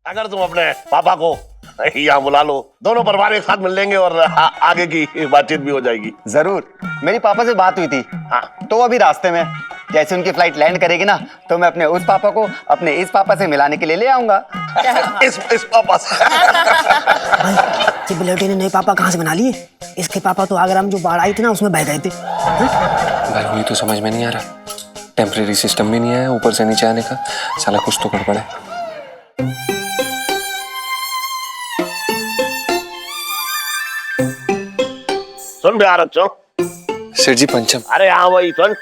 अगर तुम अपने पापा को यहाँ बुला लो, दोनों परिवार एक साथ मिल लेंगे और आगे की बातचीत भी हो जाएगी। जरूर, मेरी पापा से बात हुई थी। हाँ। तो अभी रास्ते में, जैसे उनकी फ्लाइट लैंड करेगी ना, तो मैं अपने उस पापा को अपने इस पापा से मिलाने के लिए ले आऊंगा। इस पापा से। भाई ये बुलेटिन ने नए पापा कहाँ से बना लिए? इसके पापा तो आगरा में जो बाढ़ आई थी ना उसमें बह गए थे। भाई वही तो समझ में नहीं आ रहा, टेम्परेरी सिस्टम भी नहीं है ऊपर से नीचे आने का, साला कुछ तो गड़बड़ है। सुन बिहार अच्छो। सेठ जी पंचम। अरे हाँ वही सुन,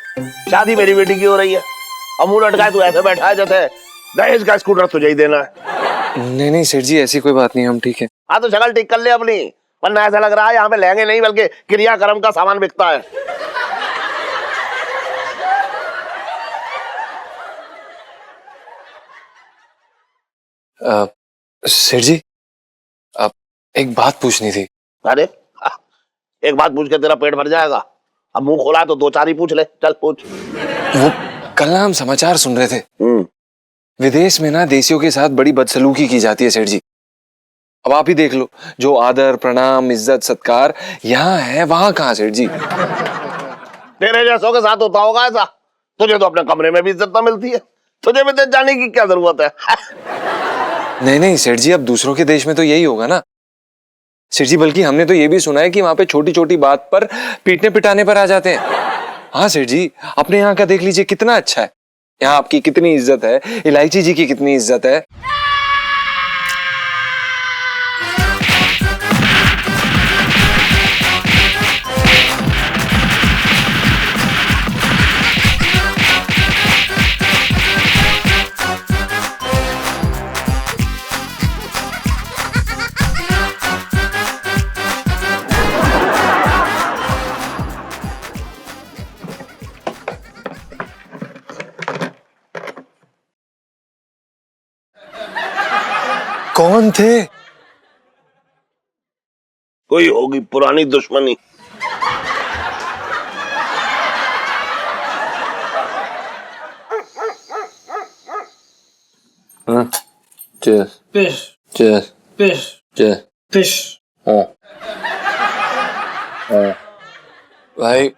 शादी मेरी बेटी की हो रही है और मुंह लटकाए तू ऐसे बैठा है जैसे दहेज का स्कूटर तुझे ही देना है। नहीं सेठ जी, ऐसी कोई बात नहीं, हम ठीक है। हाँ तो शक्ल ठीक कर ले अपनी, वरना ऐसा लग रहा है यहाँ पे लहंगे नहीं बल्कि क्रियाक्रम का सामान बिकता है। सेठ जी, आप एक बात पूछनी थी। अरे एक बात पूछ के तेरा पेट भर जाएगा, अब मुंह खोला तो दो चार ही पूछ ले, चल पूछ। वो कल ना हम समाचार सुन रहे थे, विदेश में ना देशियों के साथ बड़ी बदसलूकी की जाती है सेठ जी। अब आप ही देख लो, जो आदर प्रणाम इज्जत सत्कार यहाँ है वहां कहाँ सेठ जी? तेरे जैसों के साथ होता होगा ऐसा, तुझे तो अपने कमरे में भी इज्जत ना मिलती है, तुझे विदेश जाने की क्या जरूरत है? नहीं सेठ जी, अब दूसरों के देश में तो यही होगा ना सेठ जी, बल्कि हमने तो ये भी सुना है कि वहां पे छोटी छोटी बात पर पीटने पिटाने पर आ जाते हैं। हाँ सेठ जी, अपने यहाँ का देख लीजिए कितना अच्छा है, यहाँ आपकी कितनी इज्जत है, इलायची जी की कितनी इज्जत है। कौन थे? कोई होगी पुरानी दुश्मनी। हाँ, chase fish chase fish chase fish. हाँ हाँ भाई,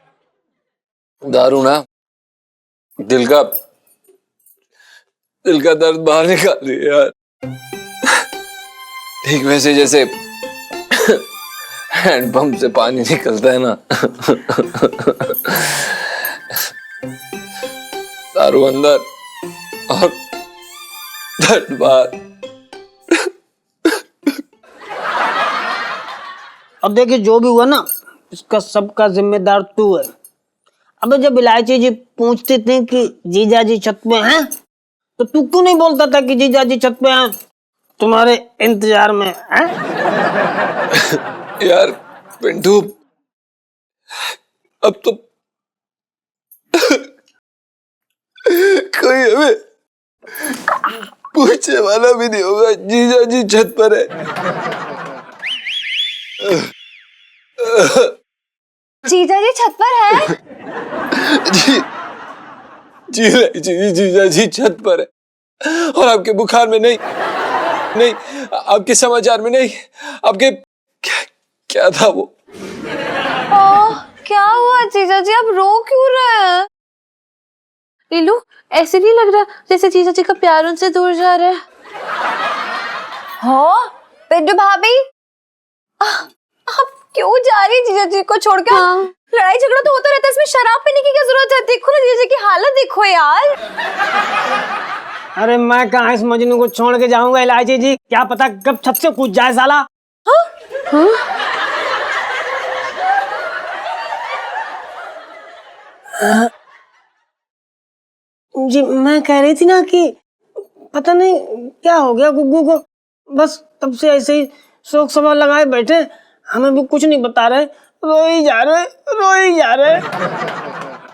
दारू ना दिल का दर्द बाहर निकाल रही है यार, ठीक वैसे जैसे हैंडपंप से पानी निकलता है ना, दारू अंदर और दर्द बाहर। अब देखिए जो भी हुआ ना, इसका सबका जिम्मेदार तू है। अब जब इलायची जी पूछती थी कि जीजा जी छत पे हैं, तो तू क्यों नहीं बोलता था कि जीजा जी छत पे हैं, तुम्हारे इंतजार में हैं? यार पिंटू, अब तो कोई हमें पूछने वाला भी नहीं होगा, जीजा जी छत पर है। जीजा जी छत पर है? जीजा जी छत पर है, और आपके बुखार में नहीं, आपके समाचार में नहीं, आपके क्या था वो? क्या हुआ जीजा जी, आप रो क्यों रहे हैं? लीलू, ऐसे नहीं लग रहा जैसे जीजा जी का प्यार उनसे दूर जा रहा है। हाँ पिंटू भाभी, आप क्यों जा रही जीजा जी को छोड़ के? हाँ। लड़ाई झगड़ा तो होता रहता है, इसमें शराब पीने की क्या जरूरत है? देखो ना जीजा जी की हालत देखो यार। अरे मैं कहाँ इस मजनू को छोड़ के जाऊंगा इलायची जी, क्या पता कब छत से कूद जाए साला। हाँ? हाँ? जी मैं कह रही थी ना कि पता नहीं क्या हो गया गुग्गू को, बस तब से ऐसे ही शोक सभा लगाए बैठे, हमें भी कुछ नहीं बता रहे, रो ही जा रहे।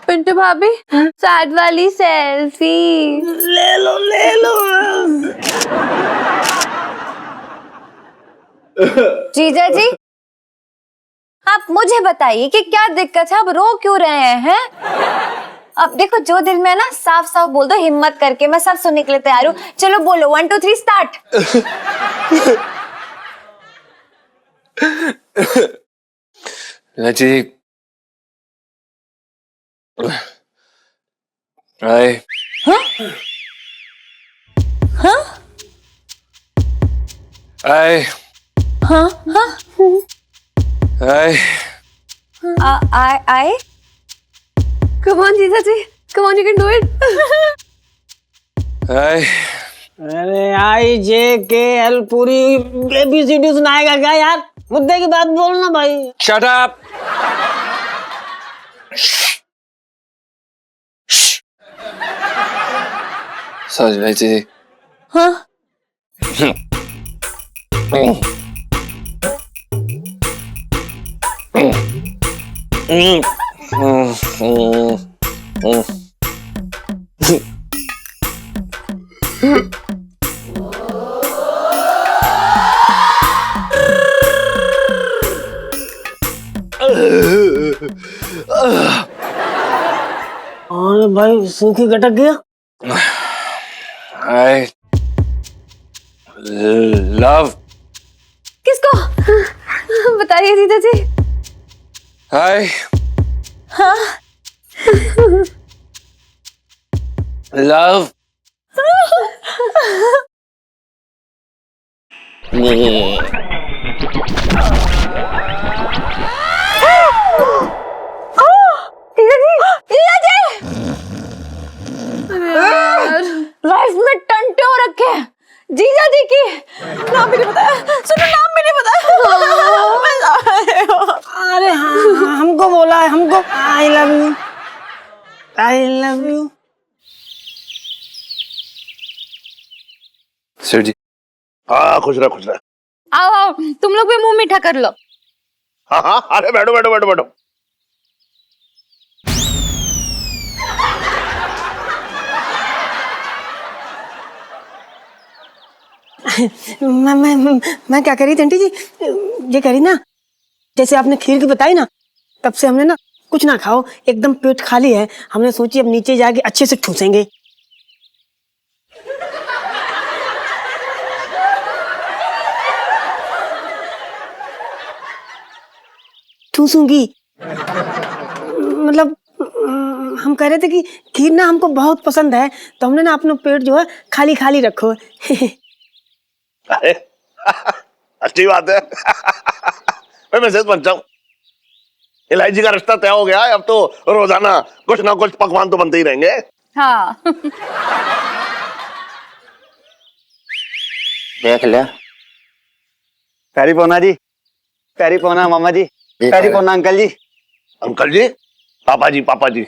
पिंटू भाभी, सैड वाली सेल्फी ले लो। जीजा जी, आप मुझे बताइए कि क्या दिक्कत है, आप रो क्यों रहे हैं? अब देखो जो दिल में है ना साफ साफ बोल दो, हिम्मत करके, मैं सब सुनने के लिए तैयार हूँ। चलो बोलो 1 2 3 स्टार्ट। लाची आई आई आई आई Come on, जीजा जी. Come on, you can do it. आई अरे आई जे के एल पूरी ABCD सुनाएगा क्या यार? मुद्दे की बात बोलना भाई। शट अप सच लाची हाँ अरे भाई सूखी गटक गया। आई लव किसको? बताइए जीजा जी. आई लव जीजा जी लाइफ में टंटे हो रखे हैं जीजा जी की। नाम भी नहीं बताया, सुनो नाम भी नहीं बताया। अरे हाँ हमको बोला है, हमको I love you, I love you. Sir ji हाँ खुश रह खुश रह। आओ आओ तुम लोग भी मुंह मीठा कर लो। हाँ हाँ अरे बैठो बैठो बैठो बैठो। मैं क्या कह रही थी आंटी जी, ये कह रही ना जैसे आपने खीर की बताई ना, तब से हमने ना कुछ ना खाओ, एकदम पेट खाली है। हमने सोची अब नीचे जाके अच्छे से ठूसेंगे। ठूसूंगी मतलब हम कह रहे थे कि खीर ना हमको बहुत पसंद है, तो हमने ना अपना पेट जो है खाली खाली रखो। अरे अच्छी बात है। मैं सेहत बन जाऊं। इलायची का रिश्ता तय हो गया है, अब तो रोजाना कुछ ना कुछ पकवान तो बनते ही रहेंगे। हाँ देख लिया। पैरी पोना जी, पैरी पोना मामा जी, पैरी पोना अंकल जी। अंकल जी, पापा जी, पापा जी।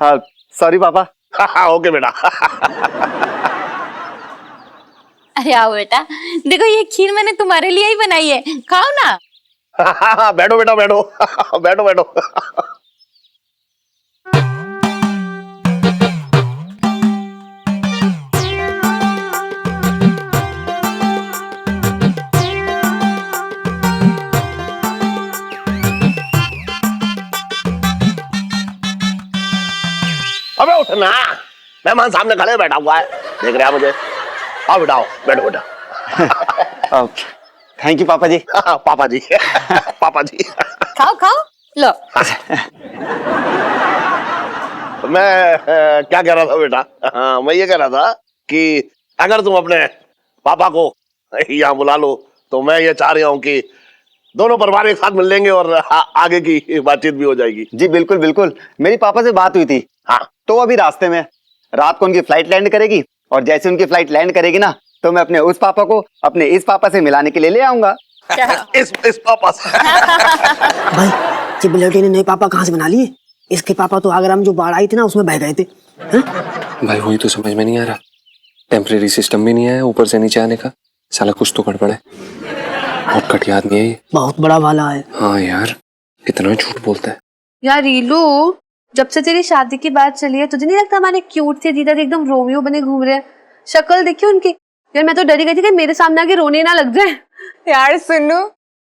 हाँ सॉरी पापा। हाँ ओके बेटा। अरे आओ बेटा, देखो ये खीर मैंने तुम्हारे लिए ही बनाई है, खाओ ना। बैठो बेटा बैठो। बैठो बैठो। अबे उठना, मेहमान सामने खड़े बैठा हुआ है, देख रहे हैं मुझे। आओ बेटा आओ, बैठो बेटा। थैंक यू पापा जी। पापा जी। पापा जी। खाओ खाओ लो। मैं क्या कह रहा था बेटा, हाँ मैं ये कह रहा था कि अगर तुम अपने पापा को यहाँ बुला लो तो मैं ये चाह रहा हूँ कि दोनों परिवार एक साथ मिल लेंगे और आगे की बातचीत भी हो जाएगी। जी बिल्कुल बिल्कुल, मेरी पापा से बात हुई थी। हाँ तो अभी रास्ते में, रात को उनकी फ्लाइट लैंड करेगी और जैसे उनकी फ्लाइट लैंड करेगी ना, तो मैं अपने उस पापा को अपने इस पापा से मिलाने के लिए ले आऊंगा। इस पापा से। भाई ये बिलौटी ने नए पापा कहाँ से बना लिए? इसके पापा तो आगरा में जो बाढ़ आई थी ना उसमें बह गए थे। भाई वही तो समझ में नहीं आ रहा, टेम्परेरी सिस्टम भी नहीं है ऊपर से नीचे आने का, साला कुछ तो गड़बड़ है। बहुत घटिया आदमी है ये। बहुत बड़ा वाला है। हाँ यार कितना झूठ बोलता है। यार रीलू, जब से तेरी शादी की बात चली है, तुझे नहीं लगता हमारे क्यूट थे जीजा जी एकदम रोमियो बने घूम रहे हैं? शक्ल देखियो उनकी। यार मैं तो डरी गई थी कि मेरे सामने आके रोने ना लग जाए। यार सुनो,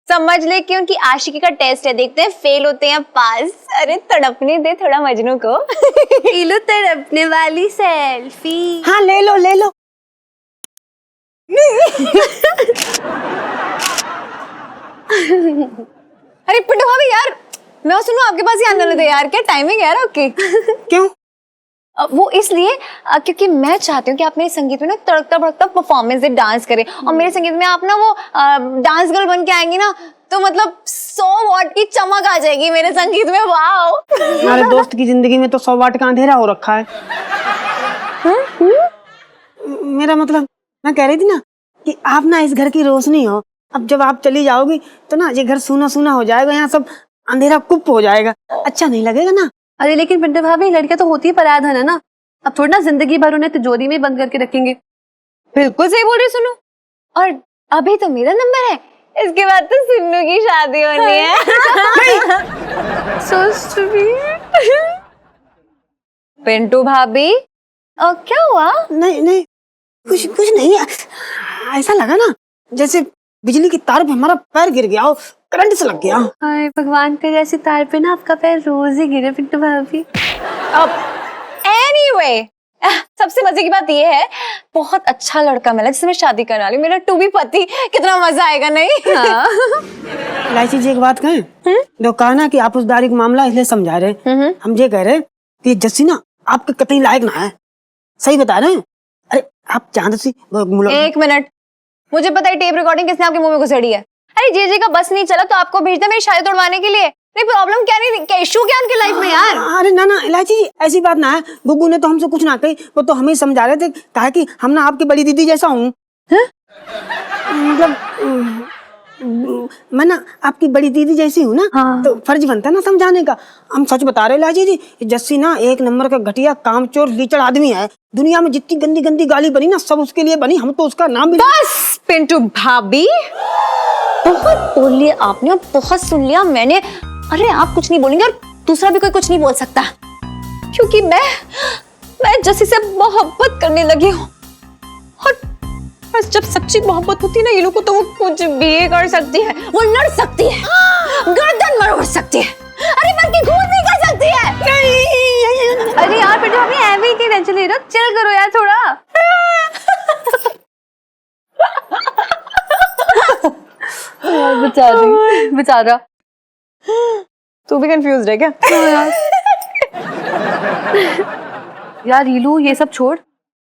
समझ ले कि उनकी आशिकी का टेस्ट है, देखते हैं फेल होते हैं पास। अरे तड़पने दे थोड़ा मजनू को। लो तड़पने वाली सेल्फी। हाँ ले लो ले लो। अरे पिंटू भाभी यार, मैं सुनो आपके पास ही आने लगे यार, क्या टाइमिंग है यार आपकी? क्यों? वो इसलिए क्योंकि मैं चाहती हूँ कि आप मेरे संगीत में ना तड़कता भड़कता परफॉर्मेंस दे डांस करें, और मेरे संगीत में आप ना वो डांस गर्ल बन के आएंगी ना, तो मतलब 100 वॉट की चमक आ जाएगी मेरे संगीत में। वाओ। हमारे दोस्त की जिंदगी में तो 100 वाट का अंधेरा हो रखा है। मेरा मतलब, मैं कह रही थी ना कि आप ना इस घर की रोशनी हो। अब जब आप चली जाओगी तो ना ये घर सूना सूना हो जाएगा, यहाँ सब अंधेरा कुप हो जाएगा, अच्छा नहीं लगेगा ना। अरे लेकिन पिंटू भाभी, लड़कियां तो होती ही पराधन है ना, अब थोड़ी ना जिंदगी भर उन्हें तिजोरी में बंद करके रखेंगे। बिल्कुल सही बोल रही सुनो, और अभी तो मेरा नंबर है, इसके बाद तो सुन्नू की शादी होनी है। So sweet। पिंटू भाभी क्या हुआ? नहीं नहीं, कुछ कुछ नहीं, ऐसा लगा ना जैसे बिजली की तार पे हमारा पैर गिर गया हो, करंट से लग गया। हाय भगवान करे ऐसी तार पे ना आपका पैर रोज ही गिरे पिंटू भाभी। अब anyway, सबसे मजे की बात ये है, बहुत अच्छा लड़का मिला जिससे मैं शादी करने वाली हूँ, मेरा टू बी पति। कितना मजा आएगा नहीं? हाँ। इलायची जी एक बात कहें, जो कहा ना कि आपसदारी का मामला इसलिए समझा रहे, हम ये कह रहे कि जस्सी ना आपके कतई लायक ना है। सही बता रहे हैं। अरे आप चांद सी। एक मिनट, मुझे पता है टेप रिकॉर्डिंग किसने आपके मुंह में घुसेड़ी है। अरे जे का बस नहीं चला तो आपको भेज दे मेरी शादी तोड़वाने के लिए। नहीं प्रॉब्लम क्या, नहीं क्या इशू क्या उनके लाइफ में यार? अरे ना ना इलायची जी, ऐसी बात ना है। गुग्गू ने तो हमसे कुछ ना कही, वो तो हमें समझा रहे थे, कहा कि हम ना आपकी बड़ी दीदी जैसा हूँ। मतलब मैं ना आपकी बड़ी दीदी जैसी हूँ ना। हाँ। तो फर्ज बनता है ना समझाने का। हम सच बता रहे इलायची जी, जस्सी ना एक नंबर का घटिया कामचोर लीचड़ आदमी है। दुनिया में जितनी गंदी गंदी गाली बनी ना सब उसके लिए बनी, हम तो उसका नाम भी। बस पिंटू भाभी, बहुत बोल लिया आपने और बहुत सुन लिया मैंने। अरे आप कुछ नहीं बोलेंगे और दूसरा भी कोई कुछ नहीं बोल सकता, क्योंकि मैं जस्सी से मोहब्बत करने लगी हूँ। और बस जब सच्ची मोहब्बत होती है ना ये लोग को, तो वो कुछ भी कर सकती है। वो लड़ सकती है, गर्दन मरोड़ सकती है, अरे बल्कि खून भी कर सकती है। अरे यार पिंटू भाभी, ऐਵੇਂ की टेंशन ले रहे हो, चिल करो यार थोड़ा। बेचारा तू भी कंफ्यूज है क्या? यार रीलू, ये सब छोड़,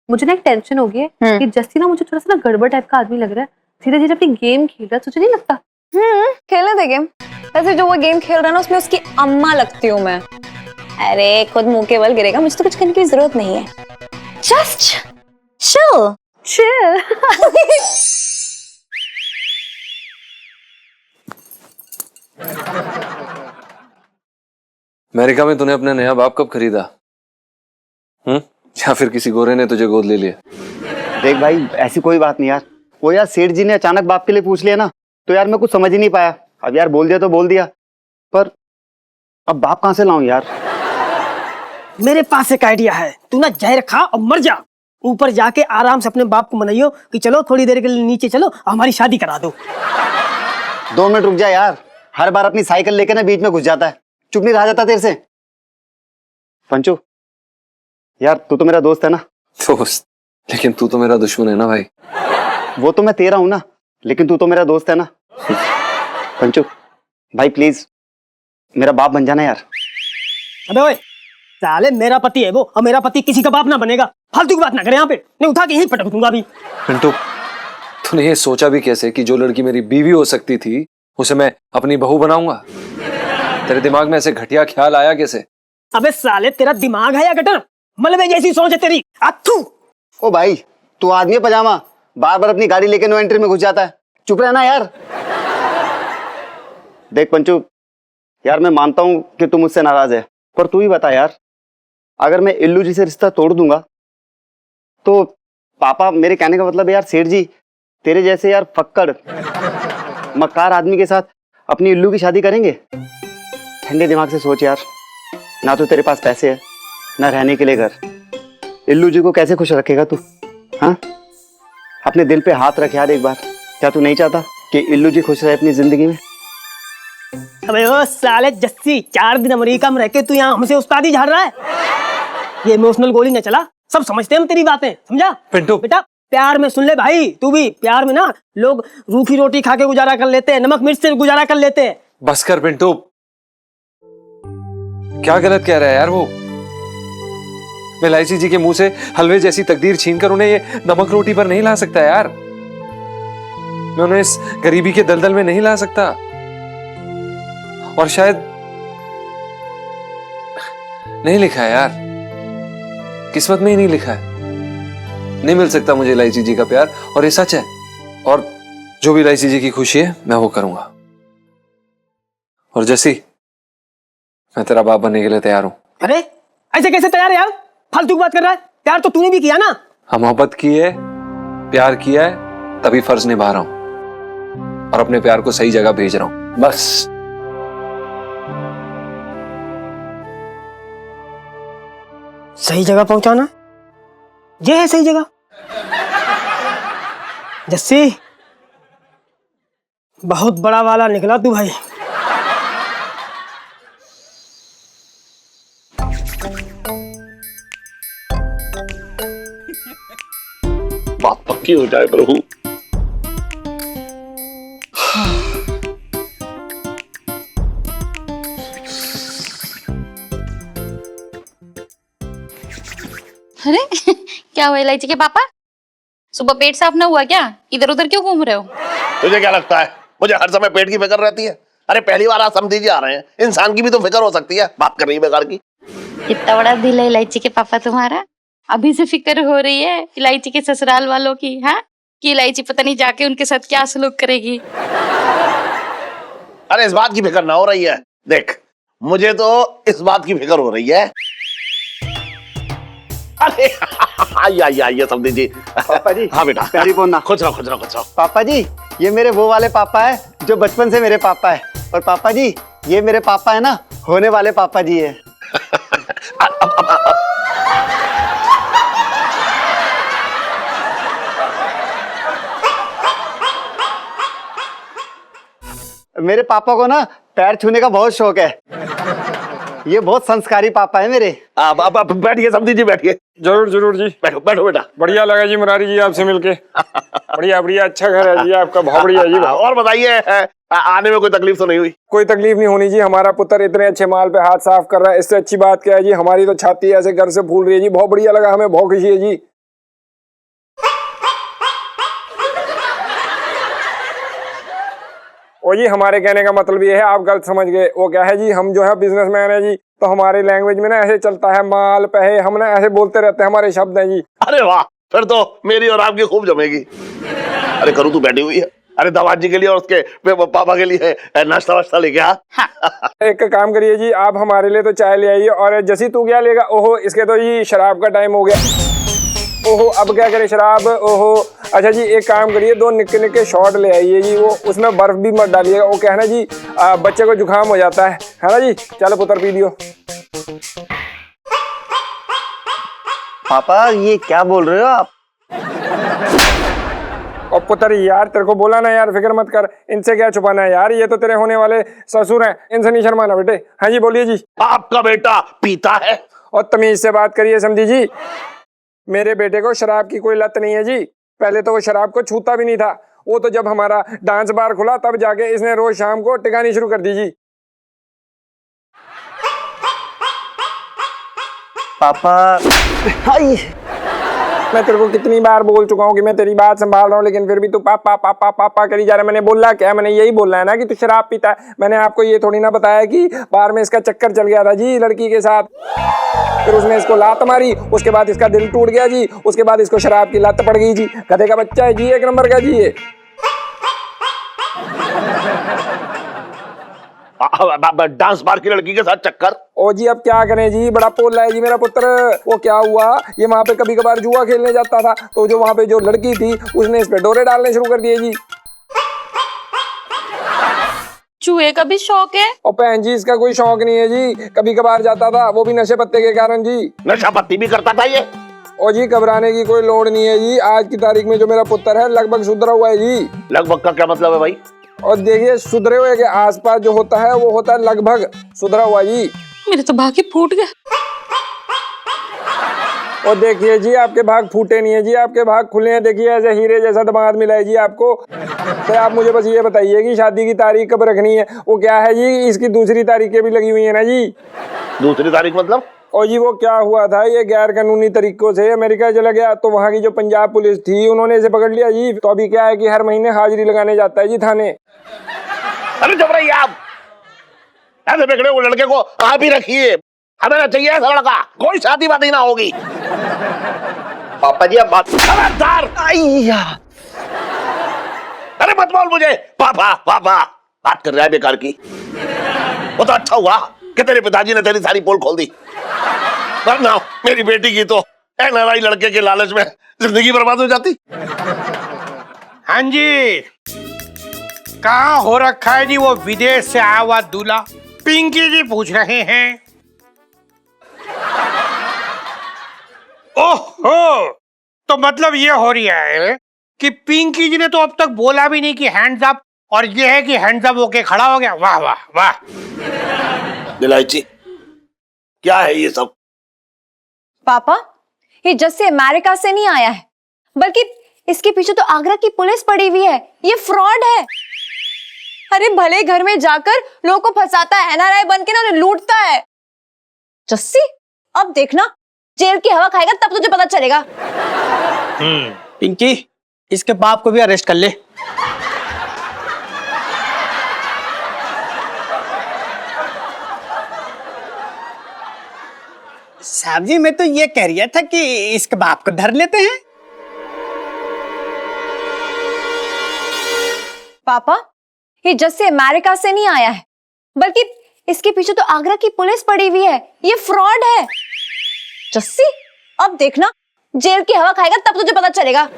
मुझे ना एक टेंशन हो गई है कि जस्सी ना मुझे थोड़ा सा ना गड़बड़ टाइप का आदमी लग रहा है। धीरे धीरे अपनी गेम खेल रहा है, तुझे नहीं लगता? खेलने दे गेम। वैसे जो वो गेम खेल रहा है ना उसमें उसकी अम्मा लगती हूँ मैं। अरे खुद मुंह के बल गिरेगा, मुझे तो कुछ करने की जरूरत नहीं है। Just chill chill. अमेरिका में तूने अपना नया बाप कब खरीदा? या फिर किसी गोरे ने तुझे गोद ले लिया? देख भाई, ऐसी कोई बात नहीं यार। वो यार सेठ जी ने अचानक बाप के लिए पूछ लिया ना, तो यार मैं कुछ समझ ही नहीं पाया। अब यार बोल दिया तो बोल दिया, पर अब बाप कहाँ से लाऊं यार? मेरे पास एक आइडिया है, तू ना जहर खा और मर जा। ऊपर जाके आराम से अपने बाप को मनाइयो कि चलो थोड़ी देर के लिए नीचे चलो, हमारी शादी करा दो। 2 मिनट रुक जा यार, हर बार अपनी साइकिल लेके ना बीच में घुस जाता है, चुप नहीं रहा जाता तेरे से। पंचू यार, तू तो मेरा दोस्त है ना। दोस्त? लेकिन तू तो मेरा दुश्मन है ना भाई। वो तो मैं तेरा हूं ना, लेकिन तू तो मेरा दोस्त है ना। पंचू भाई प्लीज मेरा बाप बन जाना यार। अबे ओए साले, मेरा पति है वो, और मेरा पति किसी का बाप ना बनेगा। फालतू की बात ना करे यहाँ पे, नहीं उठा के यहीं पटक दूंगा अभी। पिंटू, तूने ये सोचा भी कैसे कि जो लड़की मेरी बीवी हो सकती थी उसे मैं अपनी बहू बनाऊंगा? तेरे दिमाग में ऐसे घटिया ख्याल आया कैसे? अबे साले, तेरा दिमाग है या गटर? मलबे जैसी सोच है तेरी। अथू। ओ भाई, तू आदमी है पजामा, बार बार अपनी गाड़ी लेके नो एंट्री में घुस जाता है। चुप रहना यार। देख पंचू यार, मैं मानता हूं कि तू मुझसे नाराज है, पर तू ही बता यार, अगर मैं इल्लू जी से रिश्ता तोड़ दूंगा तो पापा, मेरे कहने का मतलब यार सेठ जी तेरे जैसे यार फक्कड़ मक्कार आदमी के साथ अपनी इल्लू की शादी करेंगे? ठंडे दिमाग से सोच यार, ना तो तेरे पास पैसे है ना रहने के लिए घर। इल्लू जी को कैसे खुश रखेगा तू? हाँ, अपने दिल पे हाथ रख यार एक बार। क्या तू नहीं चाहता कि इल्लू जी खुश रहे अपनी जिंदगी में? अबे ओ साले जस्सी, 4 दिन अमेरिका में रह के तू यहाँ हमसे उस्तादी झाड़ रहा है। ये इमोशनल गोली न चला, सब समझते हैं हम तेरी बातें, समझा? पिंटू। बेटा प्यार में सुन ले भाई, तू भी प्यार में ना लोग रूखी रोटी खा के गुजारा कर लेते हैं, नमक मिर्च से गुजारा कर लेते हैं। बस कर पिंटू, क्या गलत कह रहा है यार वो। मैं इलायची जी के मुंह से हलवे जैसी तकदीर छीनकर उन्हें ये नमक रोटी पर नहीं ला सकता यार। मैं उन्हें इस गरीबी के दलदल में नहीं ला सकता, और शायद नहीं लिखा है यार, किस्मत में ही नहीं लिखा है। नहीं मिल सकता मुझे इलायची जी का प्यार, और ये सच है। और जो भी इलायची जी की खुशी है मैं वो करूंगा। और जैसी, मैं तेरा बाप बनने के लिए तैयार हूं। अरे ऐसे कैसे तैयार है यार, फालतू की बात कर रहा है। प्यार तो तूने भी किया ना। हाँ, मोहब्बत की है, प्यार किया है, तभी फर्ज निभा रहा हूं और अपने प्यार को सही जगह भेज रहा हूं, बस। सही जगह पहुंचाना, ये है सही जगह। जस्सी, बहुत बड़ा वाला निकला तू भाई। बात पक्की हो जाए प्रभु। अरे क्या हुआ इलायची के पापा? सुबह पेट साफ ना हुआ क्या? इधर उधर क्यों घूम रहे हो? तुझे क्या लगता है मुझे हर समय पेट की फिक्र रहती है? अरे पहली बार आज समझी जी आ रहे हैं, इंसान की भी तो फिक्र हो सकती है। बात कर रही है बेकार की। इतना बड़ा दिल है इलायची के पापा तुम्हारा, अभी से फिक्र हो रही है इलायची के ससुराल वालों की, हाँ? कि इलायची पता नहीं जाके उनके साथ क्या सलूक करेगी। अरे इस बात की फिक्र ना हो रही है, देख मुझे तो इस बात की फिक्र हो रही है। अरे आइए समझी जी। पापा जी। हाँ बेटा, प्यारी बोलना। खुश रहो खुश रहो खुश रहो। पापा जी, ये मेरे वो वाले पापा है जो बचपन से मेरे पापा है। और पापा जी, ये मेरे पापा है ना, होने वाले पापा जी है। मेरे पापा को ना पैर छूने का बहुत शौक है। ये बहुत संस्कारी पापा है मेरे। अब बैठिए समझी जी, बैठिए। जरूर जरूर जी। बैठो बैठो बेटा। बढ़िया लगा जी मुरारी जी आपसे मिलके। बढ़िया बढ़िया, अच्छा घर है जी आपका, बहुत बढ़िया जी। और बताइए, आने में कोई तकलीफ तो नहीं हुई? कोई तकलीफ नहीं होनी जी, हमारा पुत्र इतने अच्छे माल पे हाथ साफ कर रहा है, इससे अच्छी बात क्या है जी। हमारी तो छाती ऐसे घर से फूल रही है जी, बहुत बढ़िया लगा, हमें बहुत खुशी है जी। और जी हमारे कहने का मतलब ये है, आप गलत समझ गए। वो क्या है जी, हम जो है बिजनेसमैन है जी, तो हमारे लैंग्वेज में ना ऐसे चलता है, माल पहे, हम ना ऐसे बोलते रहते हैं, हमारे शब्द हैं जी। अरे वाह, फिर तो मेरी और आपकी खूब जमेगी। अरे करूँ तू बैठी हुई है। अरे दामाद जी के लिए और उसके पापा के लिए नाश्ता वाश्ता लेके आ। एक काम करिए जी, आप हमारे लिए तो चाय ले आइए, और जैसी तू क्या लेगा? ओहो, इसके तो जी शराब का टाइम हो गया। ओहो, अब क्या करे शराब? ओहो, अच्छा जी एक काम करिए, 2 निक्के निक्के शॉट ले आइए जी, वो उसमें बर्फ भी मत डालिएगा, वो क्या है ना जी, बच्चे को जुकाम हो जाता है ना जी। चलो पुत्र पी लियो। पापा ये क्या बोल रहे हो आप? और पुत्र यार, तेरे को बोला ना यार, फिक्र मत कर, इनसे क्या छुपाना है यार, ये तो तेरे होने वाले ससुर हैं, इनसे नहीं शर्माना बेटे। हाँ जी बोलिए जी। आपका बेटा पीता है? और तमीज से बात करिए समझी जी, मेरे बेटे को शराब की कोई लत नहीं है जी। पहले तो वो शराब को छूता भी नहीं था, वो तो जब हमारा डांस बार खुला तब जाके इसने रोज शाम को टिकानी शुरू कर दी जी। पापा मैं तेरे को कितनी बार बोल चुका हूँ कि मैं तेरी बात संभाल रहा हूँ, लेकिन फिर भी तू पापा पापा पापा करी जा रहा है। मैंने बोला क्या? मैंने यही बोलना है ना कि तू शराब पीता है। मैंने आपको ये थोड़ी ना बताया कि बार में इसका चक्कर चल गया था जी लड़की के साथ, फिर उसने इसको लात मारी, उसके बाद इसका दिल टूट गया जी, उसके बाद इसको शराब की लत पड़ गई जी। गधे का बच्चा है जी, 1 नंबर का जी ये। डांस बार की लड़की के साथ चक्कर? ओ जी अब क्या करें जी, बड़ा पोला है जी मेरा पुत्र। वो क्या हुआ, ये वहां पे कभी कभार जुआ खेलने जाता था, तो जो वहां पे जो लड़की थी उसने इस पे डोरे डालने शुरू कर दिए जी। चूहे का भी शौक है? और बहन जी इसका कोई शौक नहीं है जी, कभी कभार जाता था, वो भी नशे पत्ते के कारण जी। नशा पत्ती भी करता था ये? और जी घबराने की कोई लोड़ नहीं है जी, आज की तारीख में जो मेरा पुत्र है लगभग सुधरा हुआ है जी। लगभग का क्या मतलब है भाई? और देखिए सुधरे हुए के आसपास जो होता है वो होता है लगभग सुधरा हुआ जी। मेरे तो भाग्य फूट गया। और देखिए जी आपके भाग फूटे नहीं है जी, आपके भाग खुले हैं। देखिए ऐसे हीरे जैसा दामाद मिला है जी आपको। तो आप मुझे बस ये बताइए कि शादी की तारीख कब रखनी है? वो क्या है जी, इसकी दूसरी तारीखें भी लगी हुई है ना जी। दूसरी तारीख मतलब? और जी वो क्या हुआ था, ये गैर कानूनी तरीकों से अमेरिका चला गया, तो वहाँ की जो पंजाब पुलिस थी उन्होंने इसे पकड़ लिया जी। तो अभी क्या है कि हर महीने हाजिरी लगाने जाता है जी थाने। अरे चुप रहिए आप, ऐसे बिगड़े हुए लड़के को आप ही रखिए, हमें ना चाहिए ऐसा लड़का, कोई शादी वादी ना होगी। पापा जी आप बात खबरदार! अरे मत बोल मुझे पापा पापा, बात कर रहा है बेकार की। वो तो अच्छा हुआ कि तेरे पिताजी ने तेरी सारी पोल खोल दी, वरना मेरी बेटी की तो एनआरआई लड़के के लालच में जिंदगी बर्बाद हो जाती। हाँ जी, कहाँ हो रखा है जी वो विदेश से आया हुआ दूल्हा? पिंकी जी पूछ रहे हैं। ओहो, तो मतलब ये हो रही है कि पिंकी जी ने तो अब तक बोला भी नहीं कि हैंड्स अप, और ये है कि हैंड्स अप होके खड़ा हो गया। वाह वाह वाह। इलायची, क्या है ये सब? पापा, ये जस्सी अमेरिका से नहीं आया है, बल्कि इसके पीछे तो आगरा की पुलिस पड़ी हुई है। ये फ्रॉड है। अरे भले घर में जाकर लोगों को फंसाता है, एनआरआई बन के ना लूटता है। जस्सी, अब देखना जेल की हवा खाएगा तब तुझे पता चलेगा। पिंकी, इसके बाप को भी अरेस्ट कर ले। साहब जी, मैं तो ये कह रहा था कि इसके बाप को धर लेते हैं। पापा, ये जस्सी अमेरिका से नहीं आया है, बल्कि इसके पीछे तो आगरा की पुलिस पड़ी हुई है। ये फ्रॉड है। जस्सी, अब देखना जेल की हवा खाएगा तब तुझे पता चलेगा।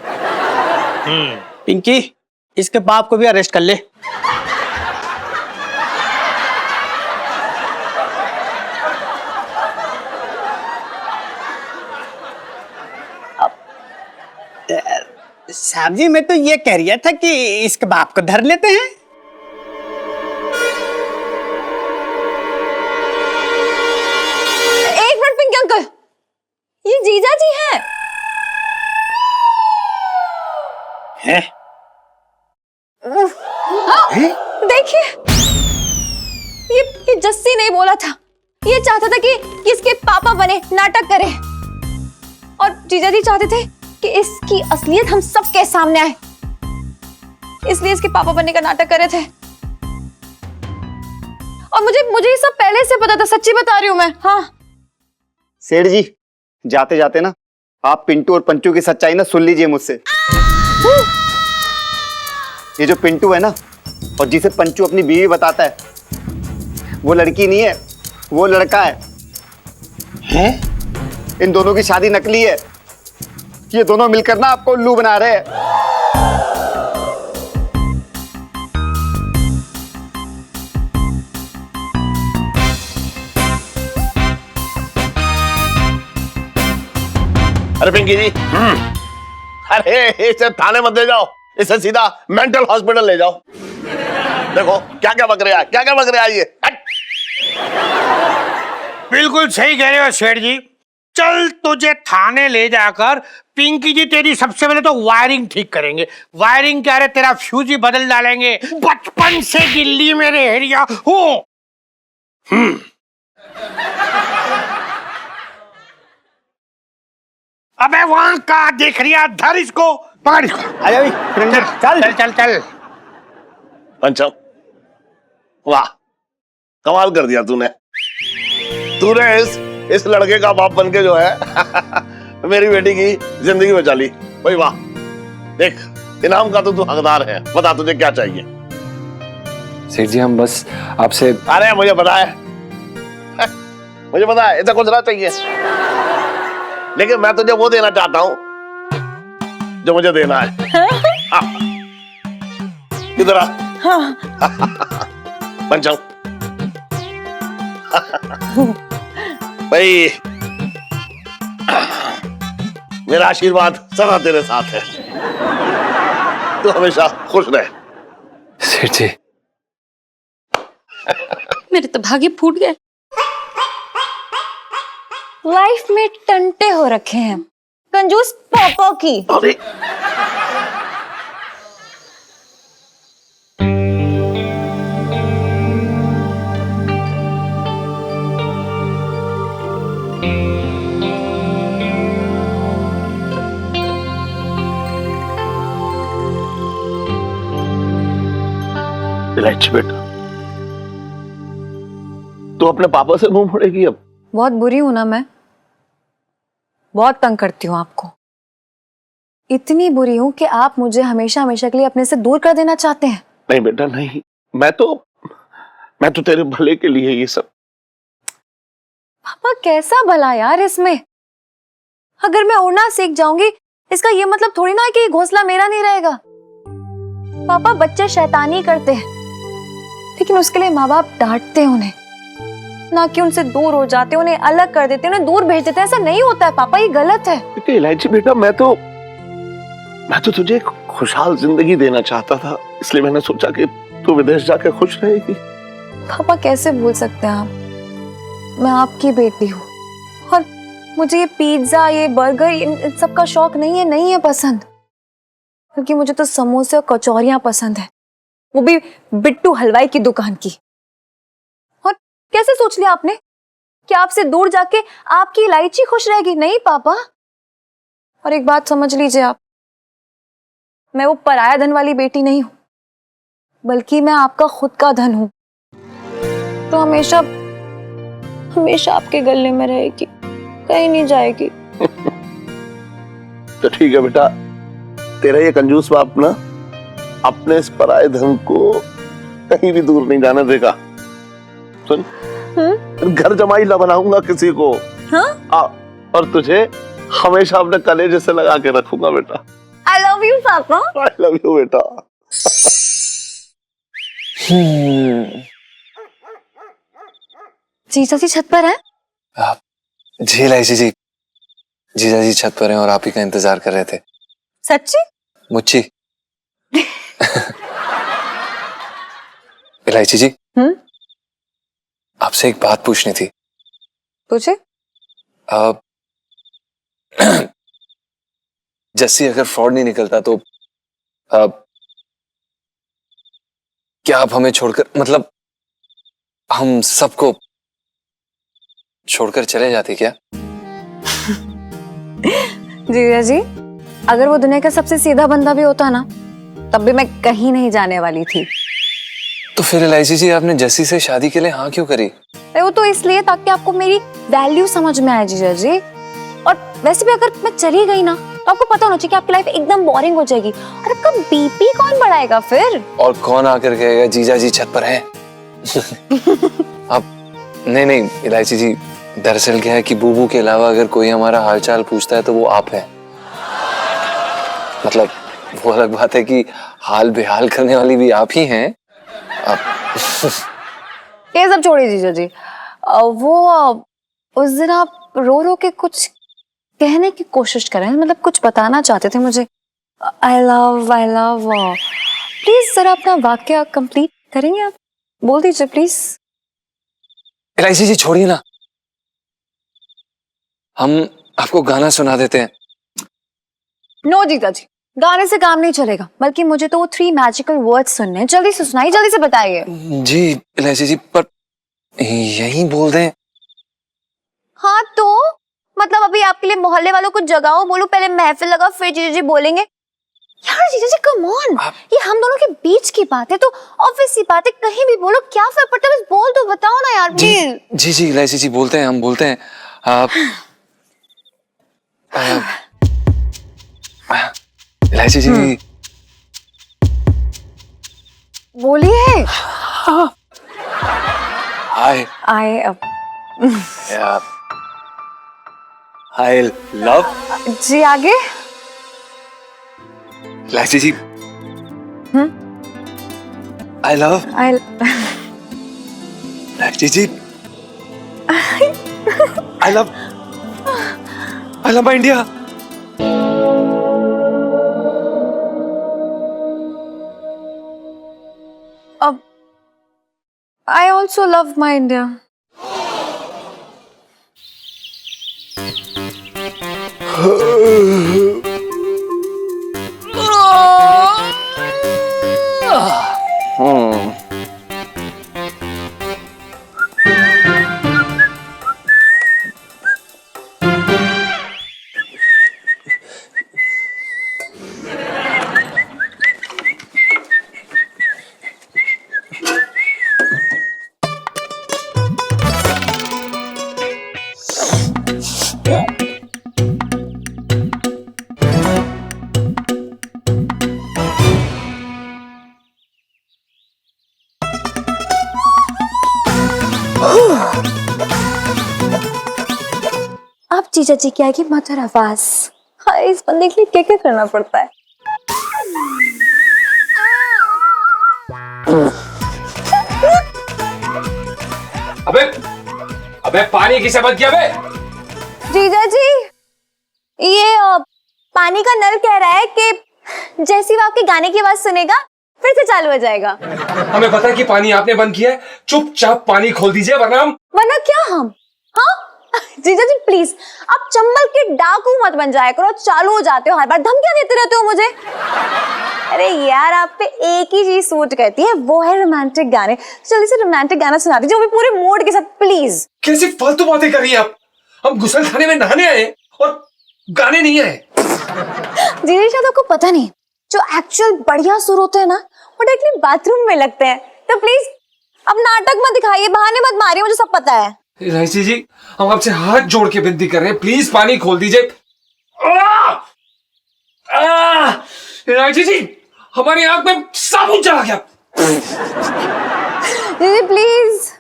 पिंकी, इसके बाप को भी अरेस्ट कर ले। साहब जी, मैं तो ये कह रहा था कि इसके बाप को धर लेते हैं। एक मिनट पिंकी अंकल, ये जीजा जी हैं। हैं? देखिए, ये जस्सी नहीं बोला था, ये चाहता था कि इसके पापा बने, नाटक करे। और जीजा जी चाहते थे कि इसकी असलियत हम सबके सामने आए, इसलिए इसके पापा बनने का नाटक करे थे। और मुझे ये सब पहले से पता था, सच्ची बता रही हूं मैं। हाँ सेठ जी, जाते जाते ना आप पिंटू और पंचू की सच्चाई ना सुन लीजिए मुझसे। ये जो पिंटू है ना, और जिसे पंचू अपनी बीवी बताता है, वो लड़की नहीं है, वो लड़का है। हैं? इन दोनों की शादी नकली है। ये दोनों मिलकर ना आपको उल्लू बना रहे हैं। अरे पिंकी जी, अरे इसे थाने मत ले जाओ, इसे सीधा मेंटल हॉस्पिटल ले जाओ। देखो क्या क्या बक रहा है, क्या क्या बक रहा है ये। हट! बिल्कुल सही कह रहे हो सेठ जी। चल तुझे थाने ले जाकर पिंकी जी तेरी सबसे पहले तो वायरिंग ठीक करेंगे। वायरिंग क्या रे, तेरा फ्यूज ही बदल डालेंगे। बचपन से दिल्ली में रह रिया हूँ। अबे वहां का देख रिया, धर इसको, पकड़ इसको। आजा भी, चल चल चल चल। पंचम, वाह कमाल कर दिया तूने। तूने इस लड़के का बाप बनके जो है मेरी बेटी की जिंदगी बचा ली। भाई वाह, देख इनाम का तो तू हकदार है। बता तुझे क्या चाहिए? सेठ जी, हम बस आपसे। अरे मुझे पता है, मुझे पता है, इतना कुछ ना चाहिए, लेकिन मैं तुझे वो देना चाहता हूं जो मुझे देना है। हाँ। इधर आ। पंचम, भाई मेरा आशीर्वाद सदा तेरे साथ है, तू हमेशा खुश रहे। सेठ जी मेरे तो भाग्य फूट गए। लाइफ में टंटे हो रखे हैं कंजूस पापा की। अरे इलायची बेटा, तू अपने पापा से मुंह मोड़ेगी अब? बहुत बुरी हूं ना मैं, बहुत तंग करती हूँ आपको। इतनी बुरी हूं कि आप मुझे हमेशा हमेशा के लिए अपने से दूर कर देना चाहते हैं। नहीं बेटा नहीं, मैं तो तेरे भले के लिए ये सब। पापा कैसा भला यार इसमें? अगर मैं उड़ना सीख जाऊंगी इसका ये मतलब थोड़ी ना है कि घोंसला मेरा नहीं रहेगा। पापा बच्चे शैतानी करते हैं लेकिन उसके लिए माँ बाप डांटते हैं उन्हें, ना कि उनसे दूर हो जाते, उन्हें अलग कर देते, उन्हें दूर भेज देते। ऐसा नहीं होता है पापा, ये गलत है। इलायची बेटा, मैं तो तुझे एक खुशहाल जिंदगी देना चाहता था, इसलिए मैंने सोचा कि तू विदेश जाकर खुश रहेगी। पापा कैसे भूल सकते हैं आप? मैं आपकी बेटी हूँ और मुझे ये पिज्जा, ये बर्गर, इन सब का शौक नहीं है पसंद। क्योंकि मुझे तो समोसे और कचौरियां पसंद है, वो भी बिट्टू हलवाई की दुकान की। और कैसे सोच लिया आपने कि आपसे दूर जाके आपकी इलायची खुश रहेगी? नहीं पापा। और एक बात समझ लीजिए आप, मैं वो पराया धन वाली बेटी नहीं हूं, बल्कि मैं आपका खुद का धन हूं, तो हमेशा हमेशा आपके गले में रहेगी, कहीं नहीं जाएगी। तो ठीक है बेटा, तेरा ये कंजूस बाप ना अपने इस पराये धन को कहीं भी दूर नहीं जाने देगा। सुन, घर जमाई ला बनाऊंगा किसी को। हाँ? और तुझे हमेशा अपने कलेजे से लगा के रखूंगा बेटा। I love you पापा। I love you बेटा। जीजा जी छत पर है? जी इलायची जी, जीजा जी छत पर हैं और आप ही का इंतजार कर रहे थे। सच्ची? मुच्ची। इलायची जी, आपसे एक बात पूछनी थी। पूछे? जस्सी अगर फ्रॉड नहीं निकलता तो क्या आप हमें छोड़कर, मतलब हम सबको छोड़कर चले जाते क्या? जीजा जी, अगर वो दुनिया का सबसे सीधा बंदा भी होता ना, तब भी मैं कहीं नहीं जाने वाली थी। तो फिर इलायची जी, आपने जस्सी से शादी के लिए हाँ क्यों करी? वो तो इसलिए ताकि आपको मेरी वैल्यू समझ में आए जीजा जी। और वैसे भी अगर मैं चली गई ना, तो आपको पता होना चाहिए कि आपकी लाइफ एकदम बोरिंग हो जाएगी। और आपका बीपी कौन बढ़ाएगा फिर? और कौन आकर कहेगा जीजा जी छत पर हैं? अब नहीं इलायची जी, दरअसल क्या है कि बूबू के अलावा अगर कोई हमारा हालचाल पूछता है तो वो आप है। मतलब वो अलग बात है कि हाल बेहाल करने वाली भी आप ही हैं। ये सब छोड़िए जीजा जी। उस दिन आप रो रो के कुछ कहने की कोशिश कर रहे हैं, मतलब कुछ बताना चाहते थे मुझे। आई लव प्लीज जरा अपना वाक्य कंप्लीट करेंगे आप? बोल दीजिए प्लीज। इलायची जी छोड़िए ना, हम आपको गाना सुना देते हैं। नो जीजा जी, गाने से काम नहीं चलेगा, बल्कि मुझे तो वो 3 मैजिकल वर्ड्स सुनने हैं। जल्दी से सुनाइए, जल्दी से बताइए। जी इलायची जी, पर यही बोल दें। हाँ तो मतलब अभी आपके लिए मोहल्ले वालों को जगाओ, बोलो पहले महफिल लगा, फिर जीजा जी बोलेंगे। यार जीजा जी कम ऑन, ये हम दोनों के बीच की बात है, तो ऑब्वियस सी बात है, कहीं भी बोलो, क्या फर्क पड़ता है? बस बोल दो, बताओ ना यार प्लीज। जी इलायची जी बोलते हैं, हम बोलते हैं। इलायची जी बोलिए। आई लव जी आगे। इलायची ji, I love Elaichi ji, I love my India. I also love my India. अब जीजा जी की आएगी मधुर आवाज। हाँ, इस बंदे के लिए क्या क्या करना पड़ता है। अबे अबे पानी किसे बंद किया बे? जीजा जी, ये पानी का नल कह रहा है कि जैसे ही वो आपके गाने की आवाज सुनेगा फिर से चालू हो जाएगा। हमें पता है कि पानी आपने बंद किया है, चुपचाप पानी खोल दीजिए वरना क्या हम? हाँ जीजा जी प्लीज, आप चंबल के डाकू मत बन जाया करो, चालू हो जाते हो हर बार, धमकियां देते रहते हो मुझे। अरे यार, आप पे एक ही चीज सूट करती है, वो है रोमांटिक गाने। जल्दी से रोमांटिक गाना सुना दीजिए, वो भी पूरे मूड के साथ प्लीज। कैसी फालतू बातें कर रही हैं आप? हम गुसल खाने में नहाने आए और गाने नहीं आए। जीजा शायद आपको पता नहीं, जो एक्चुअल बढ़िया सुर होते हैं ना, वो डायरेक्टली बाथरूम में लगते हैं। तो प्लीज अब नाटक मत दिखाइए, बहाने मत मारिए, मुझे सब पता है। इलायची जी, हम आपसे हाथ जोड़ के विनती कर रहे हैं, प्लीज पानी खोल दीजिए। इलायची जी, हमारी आंख में साबुन चला गया। दीदी प्लीज,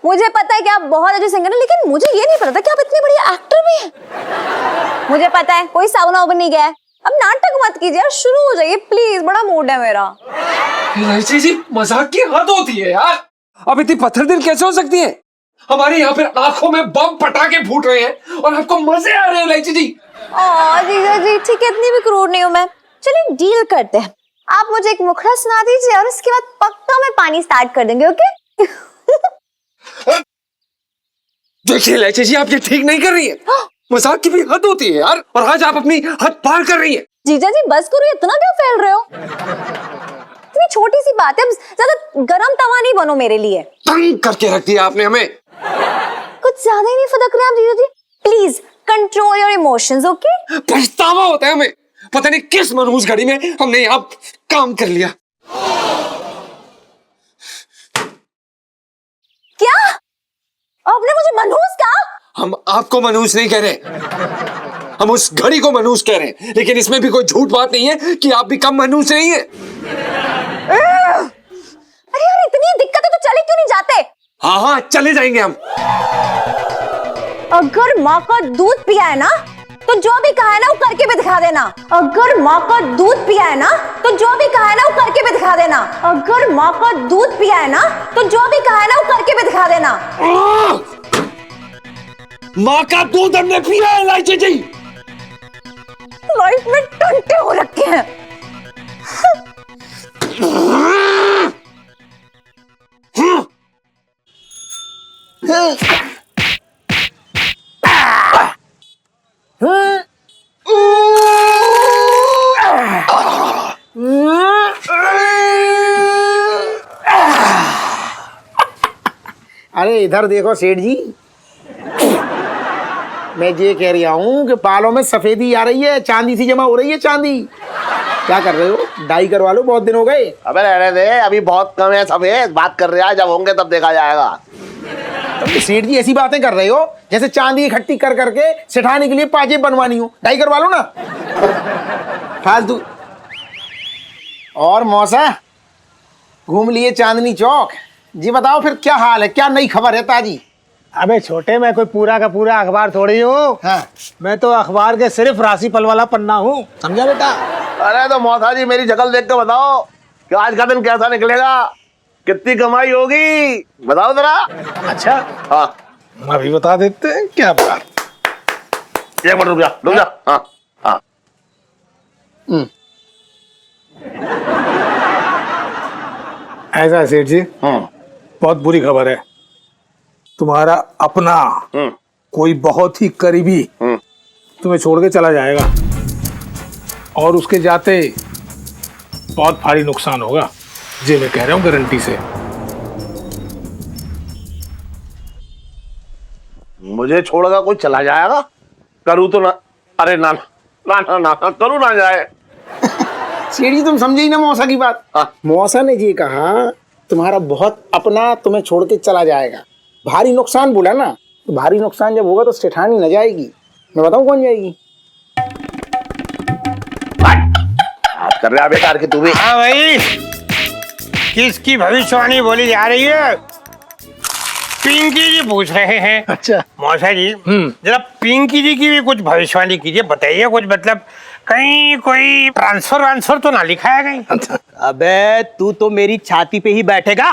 मुझे पता है कि आप बहुत अच्छे सिंगर हैं, लेकिन मुझे ये नहीं पता था कि आप इतने बढ़िया एक्टर भी हैं। मुझे पता है कोई साबुन वाबुन नहीं गया है। अब नाटक मत कीजिए यार, शुरू हो जाइए प्लीज, बड़ा मूड है मेरा। इलायची जी, मजाक की हद होती है यार। अब इतनी पत्थर दिल कैसे हो सकती है? हमारे यहाँ पे आंखों में बम पटाखे फूट रहे हैं और आपको मजे आ रहे हैं इलायची जी। जीजा जी ठीक है, इतनी भी क्रूर नहीं हूँ मैं। चलिए डील करते हैं, आप मुझे एक मुखड़ा सुना दीजिए और उसके बाद पक्का मैं पानी स्टार्ट कर देंगे, ओके? देखिए इलायची जी, आप ये ठीक नहीं कर रही है। मजाक की भी हद होती है यार, और आज आप अपनी हद पार कर रही है। जीजा जी बस करो, इतना क्यों फैल रहे हो? इतनी छोटी सी बात है, ज्यादा गरम तवा नहीं बनो मेरे लिए। तंग करके रख दिया आपने हमें। कुछ ज्यादा ही नहीं फदक रहे आप जीजा जी, please control your emotions, okay? पछतावा होता है हमें, पता नहीं किस मनहूस घड़ी में हमने यहाँ काम कर लिया। क्या आपने मुझे मनहूस कहा? हम आपको मनहूस नहीं कह रहे, हम उस घड़ी को मनहूस कह रहे हैं, लेकिन इसमें भी कोई झूठ बात नहीं है कि आप भी कम मनहूस नहीं है। अरे यार, इतनी दिक्कत है तो चले क्यों नहीं जाते? हाँ हाँ, चले जाएंगे हम। अगर माँ का दूध पिया है ना, तो जो भी कहा है ना वो करके भी दिखा देना। अगर माँ का दूध पिया है ना, तो जो भी कहा है ना वो करके भी दिखा देना। अगर माँ का दूध पिया है ना, तो जो भी कहा है ना वो करके भी दिखा देना। माँ का दूध हमने पिया है इलायची जी। लाइफ में टंटे हो रखे हैं। अरे इधर देखो सेठ जी, मैं ये कह रहा हूँ कि बालों में सफेदी आ रही है, चांदी सी जमा हो रही है चांदी। क्या कर रहे हो? डाई करवा लो, बहुत दिन हो गए। अबे रहने दे, अभी बहुत कम है सफेद, बात कर रहे हैं, जब होंगे तब देखा जाएगा। तो सेठ जी ऐसी बातें कर रहे हो जैसे चांदी इकट्ठी कर करके सिठाने के लिए पाजेब बनवानी हो। डाई करवा लो ना, फालतू। और मौसा, घूम लिए चांदनी चौक, जी बताओ फिर क्या हाल है, क्या नई खबर है ताजी? अबे छोटे, मैं कोई पूरा का पूरा अखबार थोड़ी हूँ। हाँ। मैं तो अखबार के सिर्फ राशिफल वाला पन्ना हूँ, समझा बेटा? अरे तो मौसा जी, मेरी शक्ल देख के बताओ कि आज का दिन कैसा निकलेगा, कितनी कमाई होगी, बताओ जरा। अच्छा, हाँ अभी बता देते हैं, क्या बात। एक मिनट रुक जा, रुक जा। हाँ हाँ, ऐसा है सेठ जी, बहुत बुरी खबर है। तुम्हारा अपना कोई बहुत ही करीबी तुम्हें छोड़ के चला जाएगा, और उसके जाते बहुत भारी नुकसान होगा। जी मैं कह रहा हूँ गारंटी से। मुझे छोड़कर कोई चला जाएगा? करूँ तो ना, अरे ना ना ना ना, ना करूँ ना जाए। सेठ जी तुम समझे ही ना मौसा की बात। मौसा ने ये कहा तुम्हारा बहुत अपना तुम्हें छोड़ के चला जाएगा, भारी नुकसान बोला ना, तो भारी नुकसान जब होगा तो सेठानी न जाएगी। मैं बताऊं कौन जाएगी? बात कर रहा बेकार के तू भी। हाँ भाई, किसकी भविष्यवाणी बोली जा रही है? पिंकी जी पूछ रहे हैं। अच्छा मौसा जी, जरा पिंकी जी की भी कुछ भविष्यवाणी कीजिए, बताइए कुछ, मतलब कहीं कोई ट्रांसफर तो ना लिखा है कहीं? अबे तू तो मेरी छाती पे ही बैठेगा।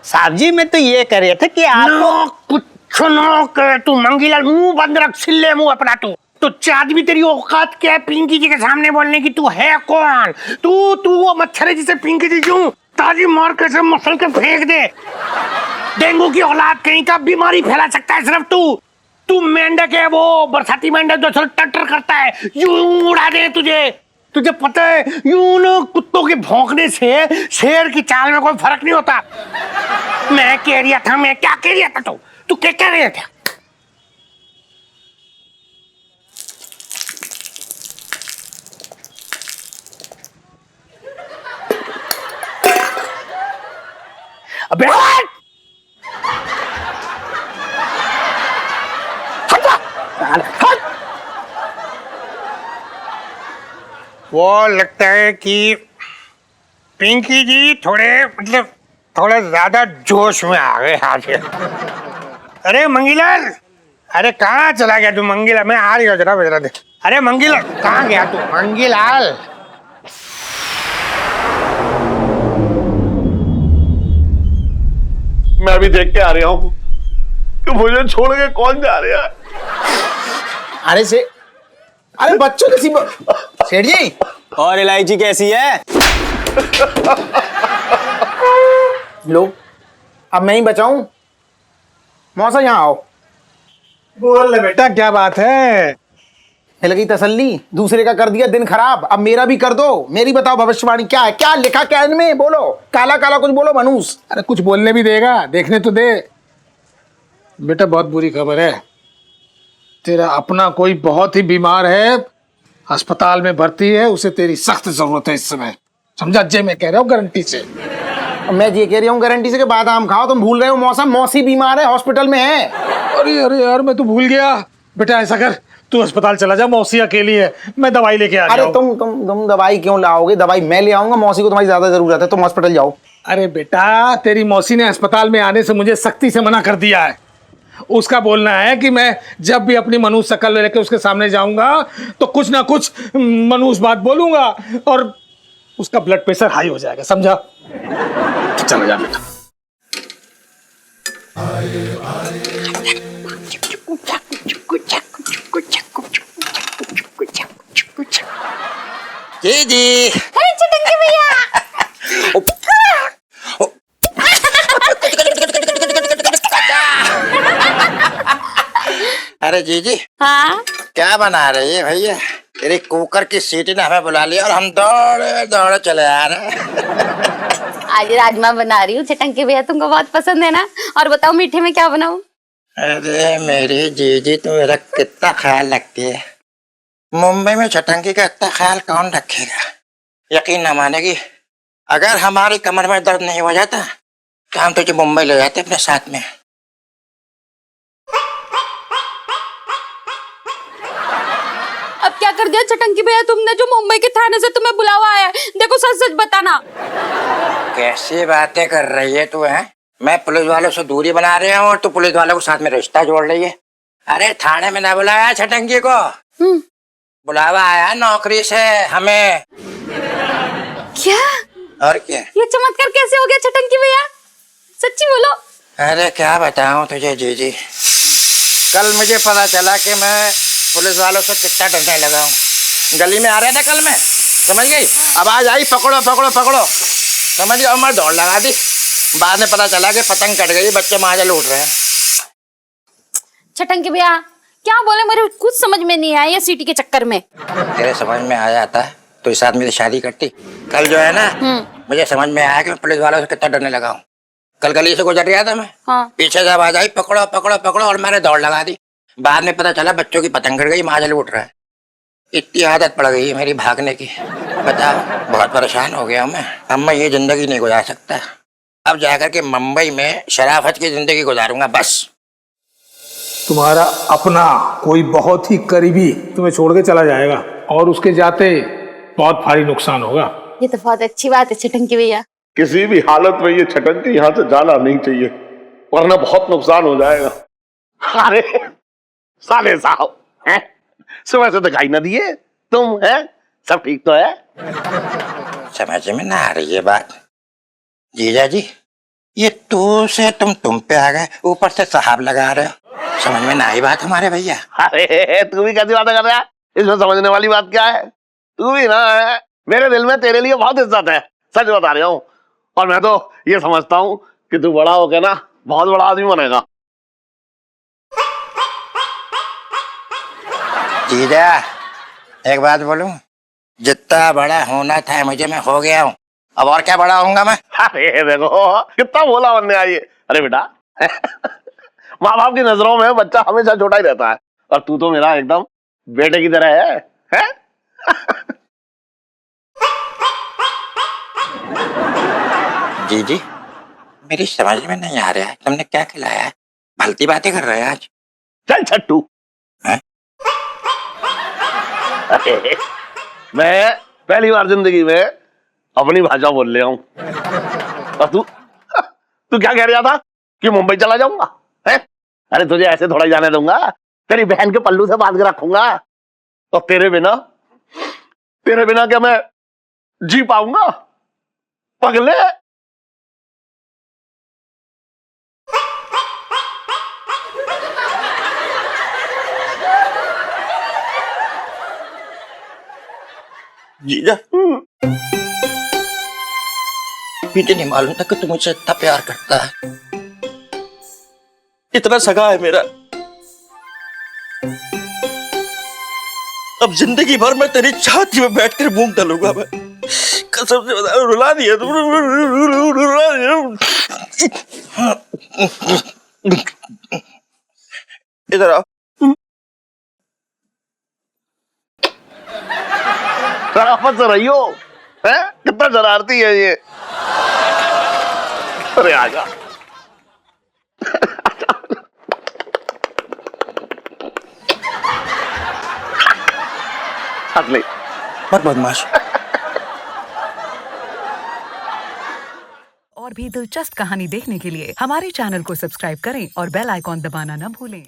साहब जी मैं तो ये कह रहे थे कि आप कुछ ना कर, तू मंगीलाल मुंह बंद रख, सिल्ले मुंह अपना। तो चाँद भी तेरी औकात क्या है पिंकी जी के सामने बोलने की? तू है कौन? तू वो मच्छर है जिसे पिंकी जी यूं ताजी मार के सब मसल के फेंक दे। डेंगू की औलाद कहीं का बीमारी फैला सकता है सिर्फ तू मेंढक है, वो बरसाती मेंढक जो चल टटर करता है, यूं उड़ा दे तुझे पता है यूं ना कुत्तों के भौंकने से शेर की चाल में कोई फर्क नहीं होता। मैं क्या कह रहा था? तू क्या कह रहा था? अबे वो लगता है कि पिंकी जी थोड़े ज्यादा जोश में आ गए आज। अरे मंगीलाल, अरे कहाँ चला गया तू? मंगीलाल, मैं आ रही हूँ, जरा दे। अरे मंगीलाल कहाँ गया तू? मंगीलाल मैं अभी देख के आ रहा हूँ कि मुझे छोड़ के कौन जा रहा है। अरे बच्चों जैसी सेठ जी, और इलायची कैसी है? लो अब मैं ही बचाऊं। मौसा यहाँ आओ। बोल ले बेटा, क्या बात है? मिल गई तसल्ली, दूसरे का कर दिया दिन खराब, अब मेरा भी कर दो। मेरी बताओ भविष्यवाणी क्या है? क्या लिखा क्या इनमें? बोलो, काला काला कुछ बोलो मनूस। अरे कुछ बोलने भी देगा, देखने तो दे। बेटा बहुत बुरी खबर है, तेरा अपना कोई बहुत ही बीमार है, अस्पताल में भर्ती है, उसे तेरी सख्त जरूरत है इस समय, समझा? जे मैं कह रहा हूँ गारंटी से। मैं ये कह रही हूँ गारंटी से कि बादाम खाओ। तुम भूल रहे हो मौसम, मौसी बीमार है, हॉस्पिटल में है। अरे अरे यार मैं तो भूल गया। बेटा ऐसा कर, तू अस्पताल चला जा, मौसी अकेली है, मैं दवाई लेके आ अरे तुम दवाई क्यों लाओगे? दवाई मैं ले आऊंगा, मौसी को तुम्हारी ज्यादा जरूरत है, तुम हॉस्पिटल जाओ। अरे बेटा तेरी मौसी ने अस्पताल में आने से मुझे सख्ती से मना कर दिया है। उसका बोलना है कि मैं जब भी अपनी मनुष्य शक्ल लेके उसके सामने जाऊंगा तो कुछ ना कुछ मनुष्य बात बोलूंगा और उसका ब्लड प्रेशर हाई हो जाएगा, समझा? चलो जा बेटा। जी चिटंकी भैया, अरे जी हाँ क्या बना रही है भैया? तेरे कुकर की सीटी ने हमें बुला लिया और हम दौड़े दौड़े चले आ रहे हैं। आज राजमा बना रही हूँ। चिटंकी भैया तुमको बहुत पसंद है ना? और बताओ मीठे में क्या बनाऊं? अरे मेरी जीजी तो मेरा कितना ख्याल रखती है। मुंबई में चटंकी का इतना ख्याल कौन रखेगा? यकीन न मानेगी, अगर हमारी कमर में दर्द नहीं हो जाता तो हम तुझे मुंबई ले जाते अपने साथ में। अब क्या कर दिया चटंकी भैया तुमने, जो मुंबई के थाने से तुम्हें बुलावा आया है? देखो सच सच बताना। कैसी बातें कर रही है तू? है मैं पुलिस वालों से दूरी बना रहा हूँ और तू पुलिस वालों के साथ में रिश्ता जोड़ रही है। अरे थाने में ना बुलाया छटंकी को, बुलावा आया नौकरी से हमें। क्या? और क्या? ये चमत्कार कैसे हो गया चटंकी भैया? सच्ची बोलो। अरे क्या बताऊं तुझे जीजी, कल मुझे पता चला कि मैं पुलिस वालों से कितना डंडा लगाऊं। गली में आ रहा था कल मैं, समझ गई, आवाज आई पकड़ो पकड़ो पकड़ो, समझ गई, और मैं दौड़ लगा दी। बाद में पता चला कि पतंग कट गई, बच्चे माजा लूट रहे हैं। छटंकी भैया क्या बोले, मेरे कुछ समझ में नहीं आया ये सिटी के चक्कर में। तेरे समझ में आ जाता है तो इस आदमी से शादी करती। कल जो है ना, मुझे समझ में आया कि मैं पुलिस वालों से कितना डरने लगा हूँ। कल गली से गुजर रहा था मैं, पीछे से आवाज आई पकड़ो पकड़ो पकड़ो, और मैंने दौड़ लगा दी। बाद में पता चला बच्चों की पतंग कट गई, माजा लूट रहा है। इतनी आदत पड़ गई है मेरी भागने की, बता, बहुत परेशान हो गया हूं मैं। अब मैं ये जिंदगी नहीं गुजार सकता। अब जाकर के मुंबई में शराफत की जिंदगी गुजारूंगा बस। तुम्हारा अपना कोई बहुत ही करीबी तुम्हें छोड़ के चला जाएगा और उसके जाते बहुत भारी नुकसान होगा। ये तो बहुत अच्छी बात है छटंकी भैया। किसी भी हालत में ये छटंकी यहाँ से जाना नहीं चाहिए, वरना बहुत नुकसान हो जाएगा। अरे साले साहब, हैं? सुबह से दिखाई न दिए तुम, हैं? सब ठीक तो है? समझ में ना आ रही है बात। जीजा जी, ये तू से तुम पे आ गए, ऊपर से साहब लगा रहे हो। समझ में ना आई बात हमारे भैया। अरे तू भी कैसी बातें कर रहा है? इसमें समझने वाली बात क्या है? तू भी ना, मेरे दिल में तेरे लिए बहुत इज्जत है, सच बता रहा हूँ। और मैं तो ये समझता हूँ कि तू बड़ा होकर ना बहुत बड़ा आदमी बनेगा। जीजा, एक बात बोलूं, जितना बड़ा होना था मुझे, मैं हो गया हूँ। अब और क्या बड़ा होऊंगा मैं। अरे देखो कितना भोला बनने आई है। अरे बेटा, माँ बाप की नजरों में बच्चा हमेशा छोटा ही रहता है, और तू तो मेरा एकदम बेटे की तरह है, हैं? जी मेरी समझ में नहीं आ रहा है, तुमने क्या खिलाया है? भलती बातें कर रहे हैं आज। चल छट्टू, मैं पहली बार जिंदगी में अपनी भाषा बोल रहा हूँ। और तू क्या कह रहा था कि मुंबई चला जाऊंगा, हैं? अरे तुझे ऐसे थोड़ा ही जाने दूंगा, तेरी बहन के पल्लू से बांध के रखूंगा। तो तेरे बिना क्या मैं जी पाऊंगा पगले? जीजा, मुझे नहीं मालूम था कि तू मुझसे इतना प्यार करता है, इतना सगा है मेरा। अब जिंदगी भर मैं तेरी छाती में बैठकर मूंग डालूंगा मैं, कसम से बता। रुला दिया तुम, रुला दिया। इधर आओ। शराफत से रही हो, हैं? कितना शरारती है ये। अरे आजा। हंस ले, मत बदमाश। और भी दिलचस्प कहानी देखने के लिए हमारे चैनल को सब्सक्राइब करें और बेल आइकॉन दबाना न भूलें।